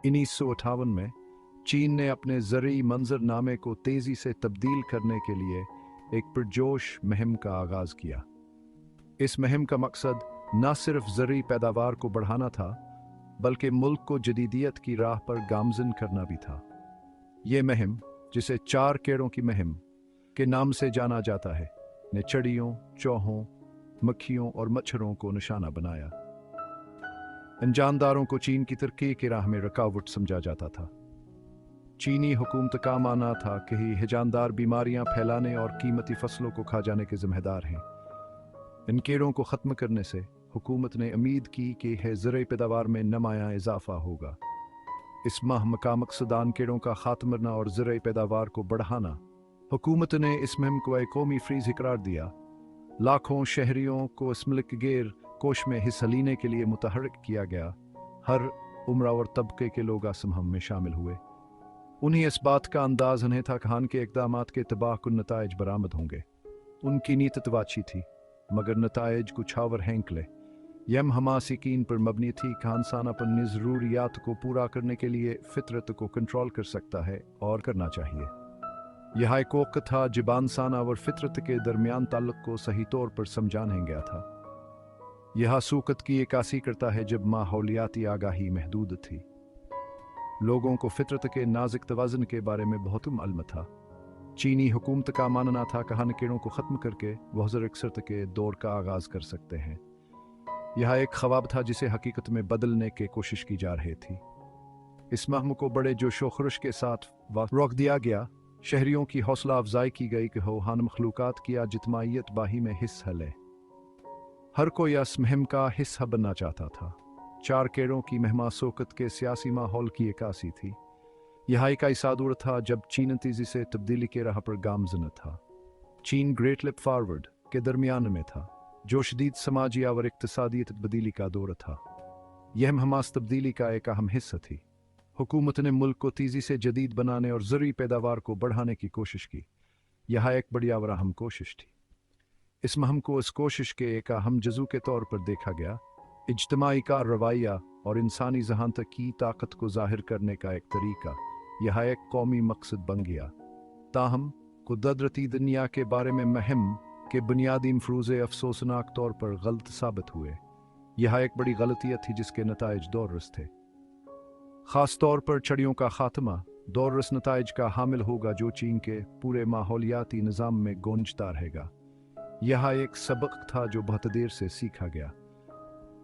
1958 में चीन ने अपने ज़रई मंजरनामे को तेज़ी से तब्दील करने के लिए एक पुरजोश मुहिम का आगाज़ किया। इस मुहिम का मकसद न सिर्फ ज़रई पैदावार को बढ़ाना था, बल्कि मुल्क को जदीदियत की राह पर गामज़न करना भी था। ये मुहिम, जिसे 4 केड़ों की मुहिम के नाम से जाना जाता है, ने चिड़ियों, चौहों, मक्खियों और मच्छरों को निशाना बनाया। इन जानदारों को चीन की तरक्की की राह में रुकावट समझा जाता था। चीनी हुकूमत का मानना था कि ये जानदार बीमारियां फैलाने और कीमती फसलों को खा जाने के जिम्मेदार हैं। इन कीड़ों को ख़त्म करने से हुकूमत ने उम्मीद की कि ज़रई पैदावार में नुमायां इजाफा होगा। इस मुहिम का मकसद इन कीड़ों का खात्मा और ज़रई पैदावार को बढ़ाना। हुकूमत ने इस मुहिम को एक कौमी फ्रीज़ करार दिया। लाखों शहरियों को इस मुल्क गैर कोश में हिस्सा लेने के लिए मुतहर्रिक किया गया। हर उम्र और तबके के लोग इस मुहिम में शामिल हुए। उन्हें इस बात का अंदाज़ नहीं था कि के इक़दामात के तबाहकुन नताइज बरामद होंगे। उनकी नीयत अच्छी थी, मगर नताइज कुछ और हैंकले। यम हमास यकीन पर मबनी थी कि इंसान अपनी ज़रूरियात को पूरा करने के लिए फितरत को कंट्रोल कर सकता है और करना चाहिए। यह एक वक्त था जब इंसान और फितरत के दरमियान ताल्लुक़ को सही तौर पर समझाने गया था। यह सूकत की अक्कासी करता है जब माहौलियाती आगाही महदूद थी। लोगों को फितरत के नाजुक तवाज़ुन के बारे में बहुत मालूम था। चीनी हुकूमत का मानना था कि इन कीड़ों को ख़त्म करके वह ज़रअक्सरत के दौर का आगाज़ कर सकते हैं। यह एक ख्वाब था जिसे हकीकत में बदलने की कोशिश की जा रही थी। इस मुहिम को बड़े जोश व खरोश के साथ रोक दिया गया। शहरियों की हौसला अफजाई की गई कि वो हन मखलूक़ात की जितमायत बाही में हिस्सा ले। हर कोई इस मुहिम का हिस्सा बनना चाहता था। 4 केड़ों की मुहिम सोकत के सियासी माहौल की अक्कासी थी। यह एक ऐसा दौर था जब चीन तेज़ी से तब्दीली के राह पर गामज़न था। चीन ग्रेट लिप फॉरवर्ड के दरमियान में था, जो शदीद समाजी और इक़्तिसादी तब्दीली का दौर था। यह मुहिम तब्दीली का एक अहम हिस्सा थी। हुकूमत ने मुल्क को तेज़ी से जदीद बनाने और ज़रई पैदावार को बढ़ाने की कोशिश की। यह एक बड़ी और अहम कोशिश थी। इस मुहिम को इस कोशिश के एक अहम जज़ू के तौर पर देखा गया। इज्तिमाई का रवैया और इंसानी ज़हानत की ताकत को ज़ाहिर करने का एक तरीका यह एक कौमी मकसद बन गया। ताहम कुदरती दुनिया के बारे में मुहिम के बुनियादी मफरूज़े अफसोसनाक तौर पर गलत साबित हुए। यह एक बड़ी गलतियत थी जिसके नताइज दौरस थे। ख़ास तौर पर चिड़ियों का खात्मा दौरस नताइज का हामिल होगा, जो चीन के पूरे माहौलियाती निज़ाम में गूंजता रहेगा। यह एक सबक था जो बहुत देर से सीखा गया।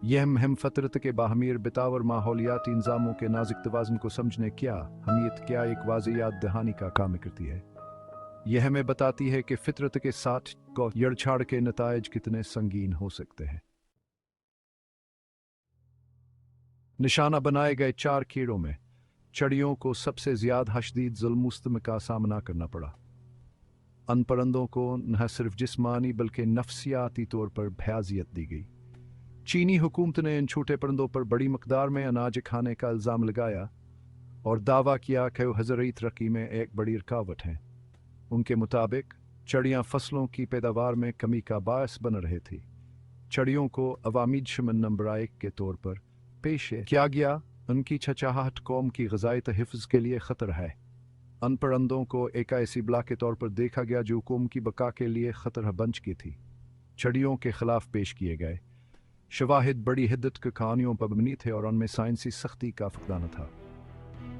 यह मुहिम फ़तरत के बाहमीर बितावर माहौलियाती इंजामों के नाजुक तवाज़ुन को समझने क्या हमीयत क्या एक वाज़ेह याद दहानी का काम करती है। यह हमें बताती है कि फितरत के साथ छेड़छाड़ के नताइज कितने संगीन हो सकते हैं। निशाना बनाए गए 4 कीड़ों में चिड़ियों को सबसे ज़्यादा शदीद ज़ुल्म का सामना करना पड़ा। अन परिंदों को न सिर्फ जिस्मानी बल्कि नफ्सियाती तौर पर भयाजियत दी गई। चीनी हुकूमत ने इन छोटे परिंदों पर बड़ी मकदार में अनाज खाने का इल्ज़ाम लगाया और दावा किया कि वो ज़रई तरक्की में एक बड़ी रुकावट हैं। उनके मुताबिक चिड़ियाँ फसलों की पैदावार में कमी का बायस बन रही थी। चिड़ियों को अवामी दुश्मन नंबर 1 के तौर पर पेश किया गया। उनकी छचाहट कौम की ग़िज़ाई तहफ़्फ़ुज़ के लिए ख़तर है। अन परिंदों को एक ऐसी बला के तौर पर देखा गया जो कौम की बका के लिए ख़तरा बन चुकी थी। चिड़ियों के ख़िलाफ़ पेश किए गए शवाहिद बड़ी हिद्दत की कहानियों पर मबनी थे और उनमें साइंसी सख्ती का फकदाना था।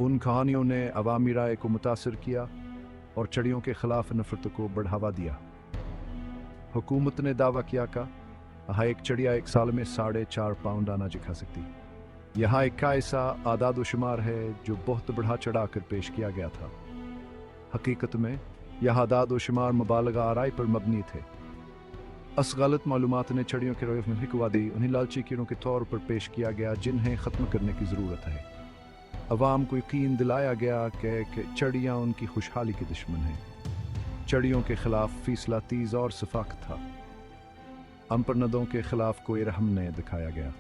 उन कहानियों ने अवामी राय को मुतासर किया और चिड़ियों के ख़िलाफ़ नफ़रत को बढ़ावा दिया। हुकूमत ने दावा किया कि एक चिड़िया एक साल में 4.5 पाउंड अनाज खा सकती। यहाँ एक ऐसा आदाद शुमार है जो बहुत बढ़ा चढ़ा कर पेश किया गया था। हकीकत में यह आदाद शुमार मुबालगा आराई पर मबनी थे। अस गलत मालूमात ने चिड़ियों के रवैये में हिकवा दी। उन्हें लालची कीड़ों के तौर पर पेश किया गया जिन्हें ख़त्म करने की ज़रूरत है। अवाम को यकीन दिलाया गया कि चिड़ियाँ उनकी खुशहाली के दुश्मन हैं। चिड़ियों के ख़िलाफ़ फैसला तेज़ और सफाकत था। अनपरिंदों के ख़िलाफ़ कोई रहम नहीं दिखाया गया।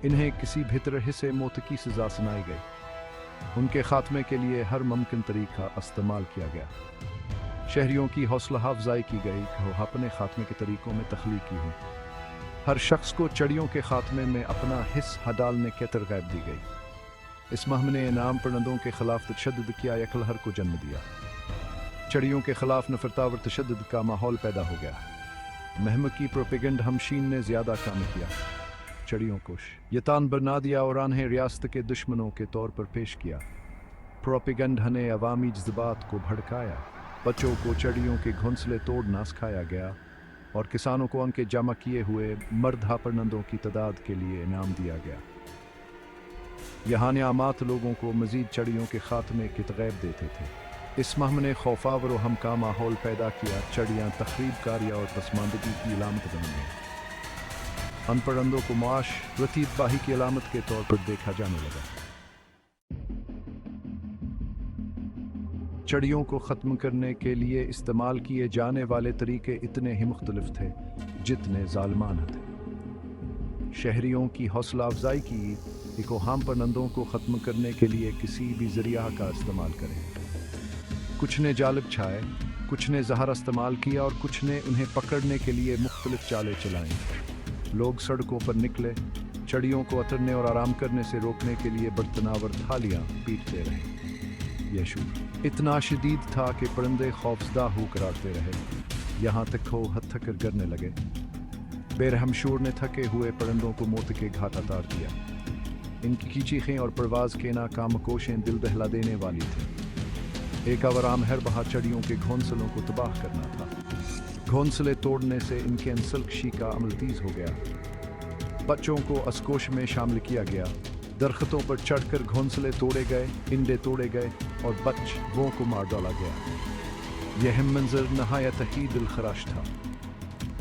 इन्हें किसी भी तरह से मौत की सज़ा सुनाई गई। उनके ख़ात्मे के लिए हर मुमकिन तरीका इस्तेमाल किया गया। शहरियों की हौसला अफजाई की गई कि वो अपने ख़ात्मे के तरीक़ों में तख्लीक़ी हुई। हर शख्स को चिड़ियों के ख़ात्मे में अपना हिस्सा डालने की तरग़ीब दी गई। इस मुहिम ने इनाम परिंदों के खिलाफ तशद्दुद किया यकलहर को जन्म दिया। चिड़ियों के खिलाफ नफरत और तशद्दुद का माहौल पैदा हो गया। मुहिम की प्रोपेगेंड हमशीन ने ज़्यादा काम किया। चिड़ियों को शैतान बना दिया और उन्हें रियासत के दुश्मनों के तौर पर पेश किया। प्रोपेगेंडा ने अवामी जज्बात को भड़काया। बच्चों को चिड़ियों के घोंसले तोड़ना सिखाया गया और किसानों को उनके जमा किए हुए मर्दा परिंदों की तादाद के लिए इनाम दिया गया। यहाँ नियामत लोगों को मजीद चिड़ियों के खात्मे की तरगीब देते थे। इस मुहिम ने खौफावर और हमका माहौल पैदा किया। चिड़ियाँ तखरीबकारी और पसमानदगी की अलामत बन गईं। उन परिंदों को मुआश रतीबाही की अलामत के तौर पर देखा जाने लगा। चिड़ियों को ख़त्म करने के लिए इस्तेमाल किए जाने वाले तरीके इतने ही मुख्तलिफ थे जितने ज़ालिमाना थे। शहरियों की हौसला अफजाई की कि हम परिंदों को ख़त्म करने के लिए किसी भी ज़रिया का इस्तेमाल करें। कुछ ने जालिब छाए, कुछ ने जहर इस्तेमाल किया और कुछ ने उन्हें पकड़ने के लिए मुख्तलिफ चालें चलाईं। लोग सड़कों पर निकले, चिड़ियों को उतरने और आराम करने से रोकने के लिए बर्तनावर थालियाँ पीटते रहे। यह शूर इतना शदीद था कि परिंदे खौफजदा हो करारते रहे, यहाँ तक वो हद थकर गिरने लगे। बेरहम शूर ने थके हुए परिंदों को मौत के घाट उतार दिया। इनकी चीखें और परवाज़ के नाकाम कोशें दिल दहला देने वाली थीं। एक अवराम हर बहा चिड़ियों के घोंसलों को तबाह करना था। घोंसले तोड़ने से इनके अंसलकशी का अमल तेज हो गया। बच्चों को अस्कोश में शामिल किया गया। दरख्तों पर चढ़कर घोंसले तोड़े गए, इंडे तोड़े गए और बच्चों को मार डाला गया। यह मंजर नहायत ही दिलखराश था।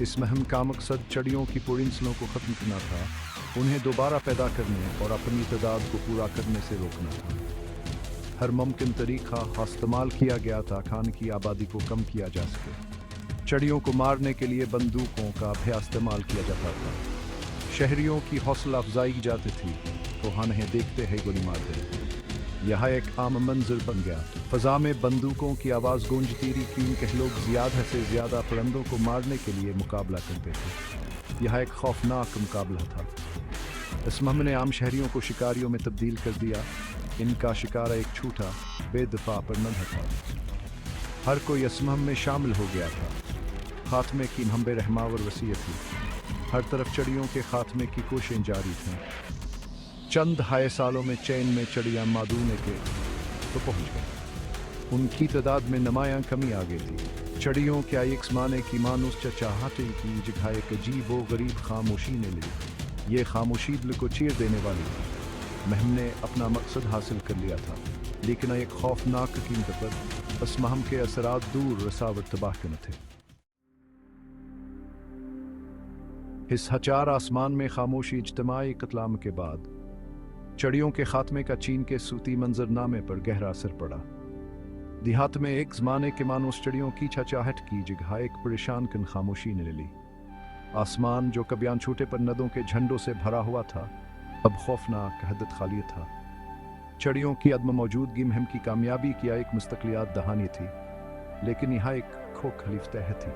इस मुहिम का मकसद चिड़ियों की पुरिंसलों को ख़त्म करना था, उन्हें दोबारा पैदा करने और अपनी तादाद को पूरा करने से रोकना था। हर मुमकिन तरीक़ा इस्तेमाल किया गया था खान की आबादी को कम किया जा सके। चिड़ियों को मारने के लिए बंदूकों का भी इस्तेमाल किया जाता था। शहरियों की हौसला अफजाई की जाती थी तो उन्हें देखते ही गोली मार देते। यह एक आम मंजर बन गया। फ़ज़ा में बंदूकों की आवाज़ गूंजती रही क्योंकि लोग ज़्यादा से ज़्यादा परिंदों को मारने के लिए मुकाबला करते थे। यह एक खौफनाक मुकाबला था। इस मुहिम ने आम शहरियों को शिकारियों में तब्दील कर दिया। इनका शिकार एक छूटा बेदफा परिंदा था। हर कोई इस मुहिम में शामिल हो गया था। खात्मे की मुहिम बेरहमावर वसीयत थी। हर तरफ चिड़ियों के खात्मे की कोशिशें जारी थीं। चंद हाय सालों में चैन में चिड़ियाँ मादूने के तो पहुँच गई। उनकी तादाद में नुमायाँ कमी आ गई थी। चिड़ियों क्या एक ज़माने की मानूस चचाहटे की जगह एक अजीब व गरीब खामोशी ने ली। ये खामोशी दिल को चीर देने वाली थी। मुहिम ने अपना मकसद हासिल कर लिया था, लेकिन एक खौफनाक कीमत पर। इस मुहिम के असरात दूर रसावर तबाह के न थे। इस हचार आसमान में खामोशी इज्तिमाई कत्लाम के बाद चिड़ियों के खात्मे का चीन के सूती मंजरनामे पर गहरा असर पड़ा। देहात में एक ज़माने के मानूस चिड़ियों की चहचहाहट की जगह एक परेशान कन खामोशी ने ले ली। आसमान जो कभी अनछूटे परिंदों के झंडों से भरा हुआ था, अब खौफनाक हदत खाली था। चिड़ियों की अदम मौजूदगी मुहिम की कामयाबी की एक मुस्तक़लियात दहानी थी, लेकिन यह एक खोखलीफ्तह थी।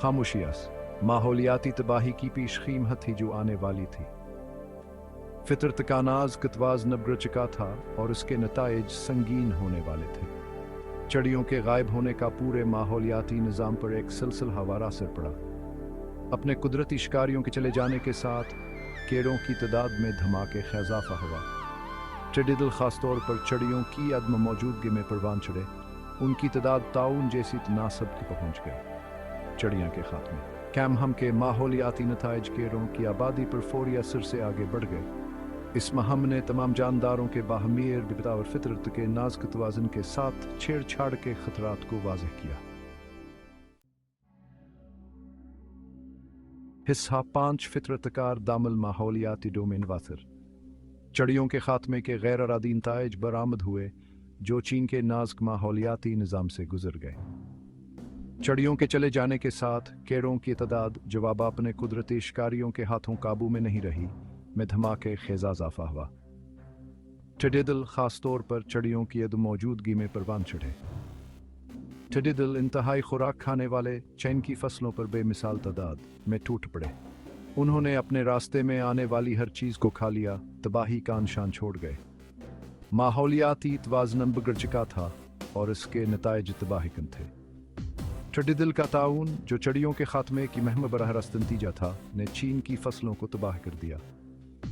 खामोशियास माहौलियाती तबाही की पेशखीम थी जो आने वाली थी। फितरत का नाज कतवाज नब्र चुका था और उसके नताइज संगीन होने वाले थे। चिड़ियों के गायब होने का पूरे माहौलियाती निज़ाम पर एक सिलसिलावार असर पड़ा। अपने कुदरती शिकारियों के चले जाने के साथ कीड़ों की तादाद में धमाके इजाफा हुआ। टिडिदल ख़ासतौर पर चिड़ियों की अदम मौजूदगी में परवान चढ़े। उनकी तादाद ताउन जैसी तनासब की पहुँच गई। चिड़ियाँ के खात्मे कैम हम के माहौलियाती नताइज कीड़ों की आबादी पर फौरी असर से आगे बढ़ गए। इस मुहिम ने तमाम जानदारों के बाहमीर बिबता और फितरत के नाज़ तवाज़ुन के साथ छेड़छाड़ के ख़तरात को वाज़ेह किया। हिस्सा 5 फितरतकार दामल माहौलियाती डोमेन वासर। चिड़ियों के खात्मे के गैर अरादी नताइज बरामद हुए जो चीन के नाज़ुक माहौलियाती निज़ाम से गुजर गए। चिड़ियों के चले जाने के साथ कीड़ों की तादाद जवाब अपने कुदरती शिकारियों के हाथों काबू में नहीं रही में धमाके खेजा इजाफा हुआ। टिडिदल खास तौर पर चिड़ियों की अदम मौजूदगी में परवान चढ़े। टिडिदल इंतहाई खुराक खाने वाले चैन की फसलों पर बेमिसाल तादाद में टूट पड़े। उन्होंने अपने रास्ते में आने वाली हर चीज़ को खा लिया, तबाही का निशान छोड़ गए। माहौलियाती तवाज़ुन बिगड़ चुका था और इसके नताइज तबाहकुन थे। ठंडे दिल का ताउन, जो चिड़ियों के खात्मे की मुहिम बराह रास्त नतीजा था, ने चीन की फसलों को तबाह कर दिया।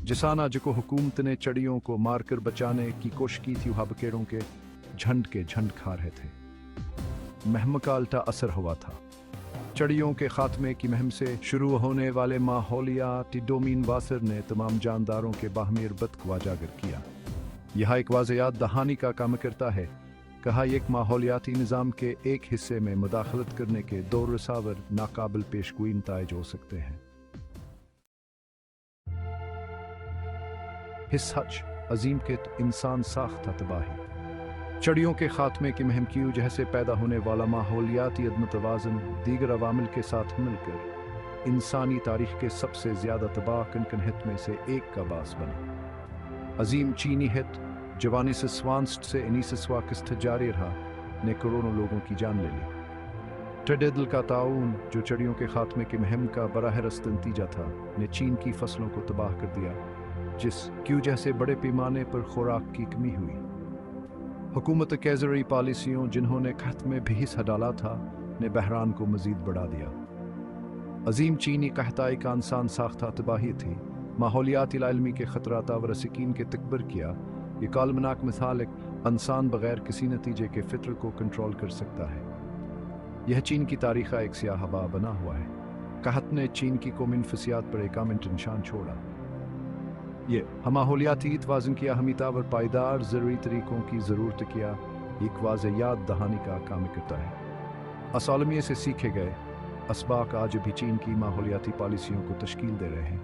जिसाना जो हुकूमत ने चिड़ियों को मारकर बचाने की कोशिश की थी, वहाँ बकेड़ों के झंड खा रहे थे। मुहिम का उल्टा असर हुआ था। चिड़ियों के खात्मे की मुहिम से शुरू होने वाले माहौलियाती डोमेन वासर ने तमाम जानदारों के बाहमी रबत को उजागर किया। यह एक वाज़ेयात दहानी का काम करता है। कहा एक माहौलियाती निज़ाम के एक हिस्से में मुदाखलत करने के दो रसावर नाकाबिल पेशगोई नताइज हो सकते हैं। इस हज अजीम के इंसान साख्ता तबाही, चिड़ियों के खात्मे की मुहिम की वजह से पैदा होने वाला माहौलियाती अदम तवाज़ुन दीगर अवामिल के साथ मिलकर इंसानी तारीख के सबसे ज़्यादा तबाह कन हित में से एक का बास बना। अजीम चीनी हित जवानी से स्वांस्ट से इनीसवा किस्त जारी रहा ने करोड़ों लोगों की जान ले ली। ठंडे दिल का ताउन, जो चिड़ियों के खात्मे की मुहिम का बराह रास्त नतीजा था, ने चीन की फसलों को तबाह कर दिया, जिसकी वजह से बड़े पैमाने पर खुराक की कमी हुई। हुकूमत के ज़रूरी पॉलिसियों, जिन्होंने कहत में भी हिस्सा डाला था, ने बहरान को मजीद बढ़ा दिया। अजीम चीनी कहताई का इंसान साख्ता तबाही थी, माहौलियाती लालमी के खतरात व रसिकीन के तकबर किया। ये कालमनाक मिसाल एक इंसान बगैर किसी नतीजे के फित्र को कंट्रोल कर सकता है। यह चीन की तारीख़ का एक स्याह हवा बना हुआ है। कहत ने चीन की कौमी नफसियात पर एक आमिंट निशान छोड़ा। ये माहौलियाती तवाज़ुन किया हमीता और पायदार ज़रूरी तरीक़ों की ज़रूरत किया एक वाज़ेयात दहानी का काम करता है। असालमिये से सीखे गए असबाक आज भी चीन की माहौलियाती पॉलिसियों को तश्कील दे रहे हैं।